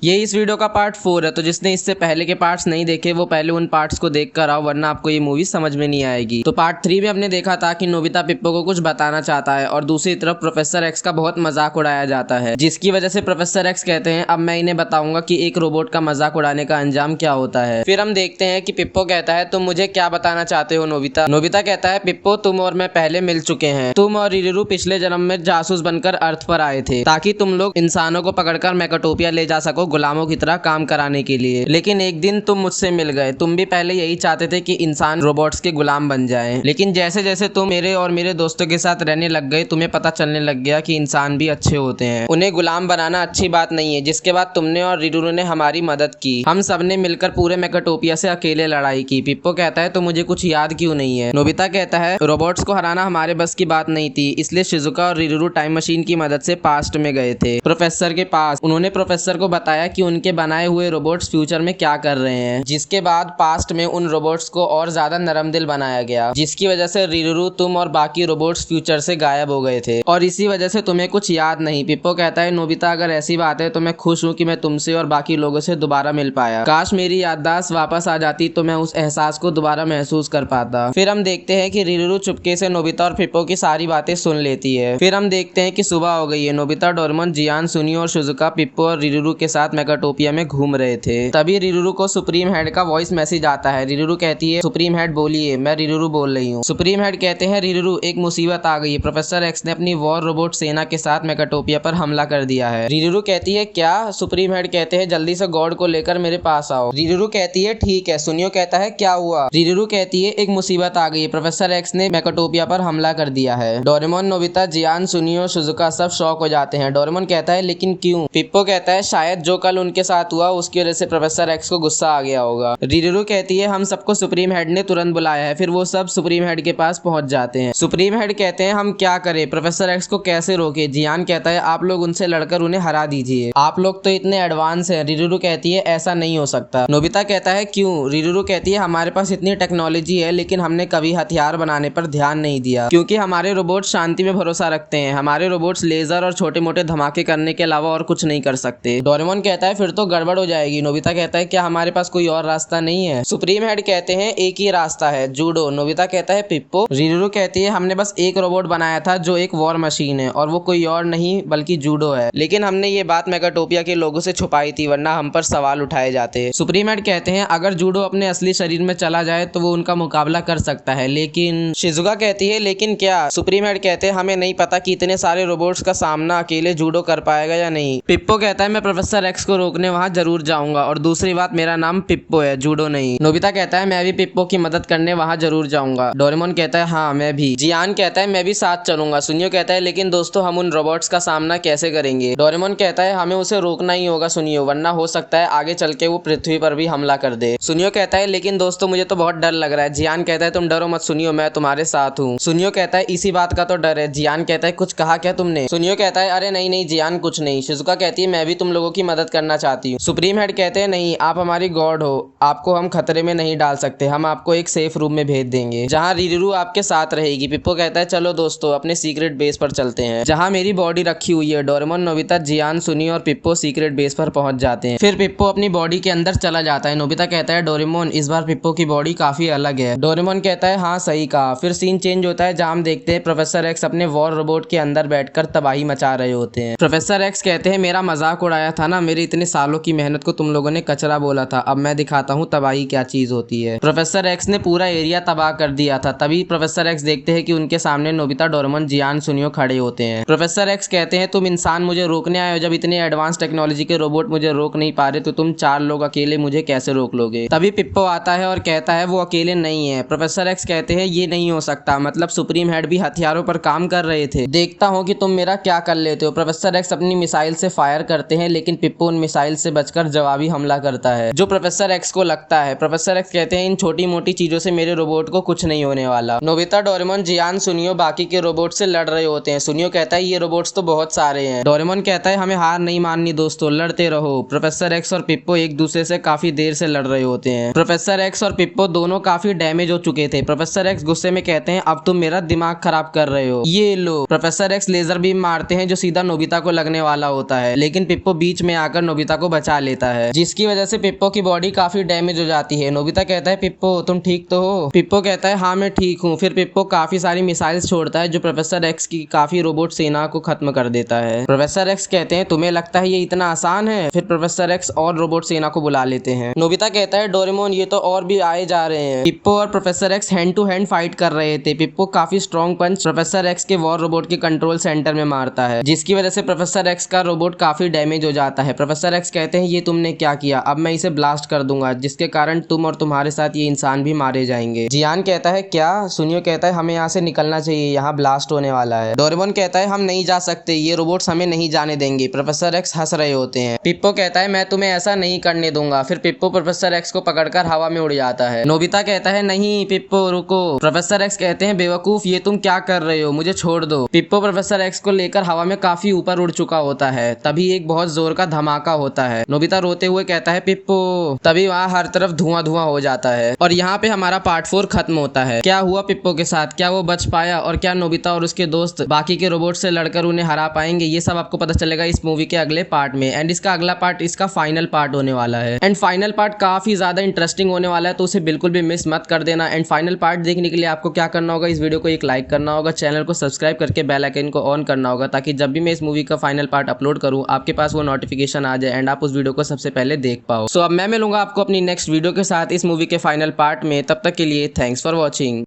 ये इस वीडियो का पार्ट 4 है, तो जिसने इससे पहले के पार्ट्स नहीं देखे वो पहले उन पार्ट्स को देख कर आओ, वरना आपको ये मूवी समझ में नहीं आएगी। तो पार्ट 3 में हमने देखा था कि नोबिता पिप्पो को कुछ बताना चाहता है और दूसरी तरफ प्रोफेसर एक्स का बहुत मजाक उड़ाया जाता है, जिसकी वजह से प्रोफेसर एक्स कहते हैं अब मैं इन्हें बताऊंगा कि एक रोबोट का मजाक उड़ाने का अंजाम क्या होता है। फिर हम देखते हैं कि पिप्पो कहता है तुम मुझे क्या बताना चाहते हो नोबिता। नोबिता कहता है पिप्पो तुम और मैं पहले मिल चुके हैं, तुम और रिरुरू पिछले जन्म में जासूस बनकर अर्थ पर आए थे ताकि तुम लोग इंसानों को पकड़कर मेगाटोपिया ले जा सको गुलामों की तरह काम कराने के लिए। लेकिन एक दिन तुम मुझसे मिल गए, तुम भी पहले यही चाहते थे कि इंसान रोबोट्स के गुलाम बन जाएं। लेकिन जैसे जैसे तुम मेरे और मेरे दोस्तों के साथ रहने लग गए तुम्हें पता चलने लग गया कि इंसान भी अच्छे होते हैं, उन्हें गुलाम बनाना अच्छी बात नहीं है। जिसके बाद तुमने और रिरुरू ने हमारी मदद की, हम सबने मिलकर पूरे मेगाटोपिया से अकेले लड़ाई की। पिप्पो कहता है तो मुझे कुछ याद क्यों नहीं है। नोबिता कहता है रोबोट्स को हराना हमारे बस की बात नहीं थी, इसलिए शिजुका और रिरुरू टाइम मशीन की मदद से पास्ट में गए थे प्रोफेसर के पास। उन्होंने प्रोफेसर को बताया कि उनके बनाए हुए रोबोट्स फ्यूचर में क्या कर रहे हैं, जिसके बाद पास्ट में उन रोबोट्स को और ज्यादा नरम दिल बनाया गया, जिसकी वजह से रिरुरू तुम और बाकी रोबोट्स फ्यूचर से गायब हो गए थे और इसी वजह से तुम्हें कुछ याद नहीं। पिप्पो कहता है नोबिता अगर ऐसी बात है तो मैं खुश हूँ कि मैं तुमसे और बाकी लोगों से दोबारा मिल पाया, काश मेरी याददाश्त वापस आ जाती तो मैं उस एहसास को दोबारा महसूस कर पाता। फिर हम देखते हैं कि रिरुरू चुपके से नोबिता और पिप्पो की सारी बातें सुन लेती है। फिर हम देखते हैं कि सुबह हो गई है। नोबिता, डोरेमोन, जियान, सुनियो और शिजुका पिप्पो और रिरुरू के साथ मेगाटोपिया में घूम रहे थे। तभी रिरुरू को सुप्रीम हेड का वॉइस मैसेज आता है। रिरुरू कहती है सुप्रीम हेड बोलिए। मैं रिरुरू बोल रही हूँ। सुप्रीम हेड कहते हैं रिरुरू एक मुसीबत आ गई है, प्रोफेसर एक्स ने अपनी वॉर रोबोट सेना के साथ मेगाटोपिया पर हमला कर दिया है। रिरुरू कहती है क्या। सुप्रीम हेड कहते हैं जल्दी से गॉड को लेकर मेरे पास आओ। रिरुरू कहती है ठीक है। सुनियो कहता है क्या हुआ। रिरुरू कहती है एक मुसीबत आ गई है, प्रोफेसर एक्स ने मेगाटोपिया पर हमला कर दिया है। डोरेमोन, नोबिता, जियान, सुनियो, शिजुका सब शॉक हो जाते हैं। डोरेमोन कहता है लेकिन क्यों। पिप्पो कहता है शायद जो कल उनके साथ हुआ उसकी वजह से प्रोफेसर एक्स को गुस्सा आ गया होगा। रिरुरू कहती है हम सबको सुप्रीम हेड ने तुरंत बुलाया है। फिर वो सब सुप्रीम हेड के पास पहुंच जाते हैं। सुप्रीम हेड कहते हैं हम क्या करें, प्रोफेसर एक्स को कैसे रोके। जियान कहता है आप लोग उनसे लड़कर उन्हें हरा दीजिए, आप लोग तो इतने एडवांस हैं। रिरुरू कहती है ऐसा नहीं हो सकता। नोबिता कहता है क्यों। रिरुरू कहती है हमारे पास इतनी टेक्नोलॉजी है लेकिन हमने कभी हथियार बनाने पर ध्यान नहीं दिया, क्योंकि हमारे रोबोट शांति में भरोसा रखते हैं। हमारे रोबोट्स लेजर और छोटे मोटे धमाके करने के अलावा और कुछ नहीं कर सकते। डोरेमोन कहता है फिर तो गड़बड़ हो जाएगी। नोबिता कहता है क्या हमारे पास कोई और रास्ता नहीं है। सुप्रीम हेड कहते हैं एक ही रास्ता है, जूडो। नोबिता कहता है पिप्पो। रिरुरू कहती है हमने बस एक रोबोट बनाया था जो एक वॉर मशीन है और वो कोई और नहीं बल्कि जूडो है, लेकिन हमने ये बात मेगाटोपिया के लोगों से छुपाई थी वरना हम पर सवाल उठाए जाते। सुप्रीम हेड कहते हैं अगर जूडो अपने असली शरीर में चला जाए तो वो उनका मुकाबला कर सकता है, लेकिन शिजुका कहती है लेकिन क्या। सुप्रीम हेड कहते हैं हमें नहीं पता कि इतने सारे रोबोट्स का सामना अकेले जूडो कर पाएगा या नहीं। पिप्पो कहता है मैं प्रोफेसर एक्स को रोकने वहां जरूर जाऊंगा और दूसरी बात मेरा नाम पिप्पो है, जूडो नहीं। नोबिता कहता है मैं भी पिप्पो की मदद करने वहां जरूर जाऊंगा। डोरेमोन कहता है हाँ मैं भी। जियान कहता है मैं भी साथ चलूंगा। सुनियो कहता है लेकिन दोस्तों हम उन रोबोट्स का सामना कैसे करेंगे। डोरेमोन कहता है हमें उसे रोकना ही होगा सुनियो, वरना हो सकता है आगे चल के वो पृथ्वी पर भी हमला कर दे। सुनियो कहता है लेकिन दोस्तों मुझे तो बहुत डर लग रहा है। जियान कहता है तुम डरो मत सुनियो, मैं तुम्हारे साथ हूँ। सुनियो कहता है इसी बात का तो डर है। जियान कहता है कुछ कहा क्या तुमने। सुनियो कहता है अरे नहीं नहीं जियान कुछ नहीं। शिजुका कहती है मैं भी तुम लोगों की मदद करना चाहती हूँ। सुप्रीम हेड कहते हैं नहीं आप हमारी गॉड हो, आपको हम खतरे में नहीं डाल सकते, हम आपको एक सेफ रूम में भेज देंगे जहाँ रिरुरू आपके साथ रहेगी। पिप्पो कहता है चलो दोस्तों अपने सीक्रेट बेस पर चलते हैं जहाँ मेरी बॉडी रखी हुई है। डोरेमोन, नोबिता, जियान, सुनियो और पिप्पो सीक्रेट बेस पर पहुंच जाते हैं। फिर पिप्पो अपनी बॉडी के अंदर चला जाता है। नोबिता कहता है डोरेमोन इस बार पिप्पो की बॉडी काफी अलग है। डोरेमोन कहता है हाँ सही कहा। फिर सीन चेंज होता है जहाँ हम देखते हैं प्रोफेसर एक्स अपने वॉर रोबोट के अंदर बैठकर तबाही मचा रहे होते हैं। प्रोफेसर एक्स कहते हैं मेरा मजाक उड़ाया था ना, मेरी इतने सालों की मेहनत को तुम लोगों ने कचरा बोला था, अब मैं दिखाता हूँ तबाही क्या चीज होती है। प्रोफेसर एक्स ने पूरा एरिया तबाह कर दिया था। तभी प्रोफेसर एक्स देखते हैं कि उनके सामने नोबिता, डोरेमोन, जियान, सुनियो खड़े होते हैं। प्रोफेसर एक्स कहते हैं तुम इंसान मुझे रोकने आए हो, जब इतने एडवांस टेक्नोलॉजी के रोबोट मुझे रोक नहीं पा रहे तो तुम 4 लोग अकेले मुझे कैसे रोक लोगे। तभी पिप्पो आता है और कहता है वो अकेले नहीं है। प्रोफेसर एक्स कहते हैं ये नहीं हो सकता, मतलब सुप्रीम हेड भी हथियारों पर काम कर रहे थे, देखता हूँ कि तुम मेरा क्या कर लेते हो। प्रोफेसर एक्स अपनी मिसाइल से फायर करते हैं लेकिन पिप्पो उन मिसाइल से बचकर जवाबी हमला करता है जो प्रोफेसर एक्स को लगता है। प्रोफेसर एक्स कहते हैं इन छोटी मोटी चीजों से मेरे रोबोट को कुछ नहीं होने वाला। नोबिता, डोरेमोन, जियान, सुनियो बाकी के रोबोट से लड़ रहे होते हैं। सुनियो कहता है ये रोबोट्स तो बहुत सारे हैं। डोरेमोन कहता है हमें हार नहीं माननी दोस्तों, लड़ते रहो। प्रोफेसर एक्स और पिप्पो एक दूसरे से काफी देर से लड़ रहे होते हैं। प्रोफेसर एक्स और पिप्पो दोनों काफी डैमेज हो चुके थे। प्रोफेसर एक्स गुस्से में कहते हैं अब तुम मेरा दिमाग खराब कर रहे हो, ये लो। प्रोफेसर एक्स लेजर बीम मारते हैं जो सीधा नोबिता को लगने वाला होता है, लेकिन पिप्पो बीच में आकर जाकर नोबिता को बचा लेता है, जिसकी वजह से पिप्पो की बॉडी काफी डैमेज हो जाती है। नोबिता कहता है पिप्पो तुम ठीक तो हो? पिप्पो कहता है हाँ मैं ठीक हूँ। फिर पिप्पो काफी सारी मिसाइल्स छोड़ता है जो प्रोफेसर एक्स की काफी रोबोट सेना को खत्म कर देता है। प्रोफेसर एक्स कहते हैं तुम्हें लगता है ये इतना आसान है? फिर प्रोफेसर एक्स और रोबोट सेना को बुला लेते हैं। नोबिता कहता है डोरेमोन ये तो और भी आए जा रहे हैं। पिप्पो और professor X hand to hand fight कर रहे थे। पिप्पो काफी स्ट्रॉन्ग पंच प्रोफेसर एक्स के वॉर रोबोट के कंट्रोल सेंटर में मारता है, जिसकी वजह से प्रोफेसर एक्स का रोबोट काफी डैमेज हो जाता है। प्रोफेसर एक्स कहते हैं ये तुमने क्या किया? अब मैं इसे ब्लास्ट कर दूंगा जिसके कारण तुम और तुम्हारे साथ ये इंसान भी मारे जाएंगे। जियान कहता है क्या? सुनियो कहता है हमें यहाँ से निकलना चाहिए, यहाँ ब्लास्ट होने वाला है। डोरेमोन कहता है हम नहीं जा सकते, ये रोबोट्स हमें नहीं जाने देंगे। प्रोफेसर एक्स हंस रहे होते हैं। पिप्पो कहता है मैं तुम्हें ऐसा नहीं करने दूंगा। फिर पिप्पो प्रोफेसर एक्स को पकड़कर हवा में उड़ जाता है। नोबिता कहता है नहीं पिप्पो रुको। प्रोफेसर एक्स कहते हैं बेवकूफ ये तुम क्या कर रहे हो, मुझे छोड़ दो। पिप्पो प्रोफेसर एक्स को लेकर हवा में काफी ऊपर उड़ चुका होता है। तभी एक बहुत जोर का धमाका होता है। नोबिता रोते हुए कहता है पिप्पो। तभी वहाँ हर तरफ धुआं धुआं हो जाता है और यहाँ पे हमारा पार्ट 4 खत्म होता है। क्या हुआ पिप्पो के साथ? क्या वो बच पाया? और क्या नोबिता और उसके दोस्त बाकी के रोबोट से लड़कर उन्हें हरा पाएंगे? ये सब आपको पता चलेगा इस मूवी के अगले पार्ट में। एंड इसका अगला पार्ट इसका फाइनल पार्ट होने वाला है। एंड फाइनल पार्ट काफी ज्यादा इंटरेस्टिंग होने वाला है, तो उसे बिल्कुल भी मिस मत कर देना। एंड फाइनल पार्ट देखने के लिए आपको क्या करना होगा, इस वीडियो को एक लाइक करना होगा, चैनल को सब्सक्राइब करके बेल आइकन को ऑन करना होगा, ताकि जब भी मैं इस मूवी का फाइनल पार्ट अपलोड करूं आपके पास वो नोटिफिकेशन आ जाए एंड आप उस वीडियो को सबसे पहले देख पाओ। सो अब मैं मिलूंगा आपको अपनी नेक्स्ट वीडियो के साथ इस मूवी के फाइनल पार्ट में। तब तक के लिए थैंक्स फॉर वॉचिंग।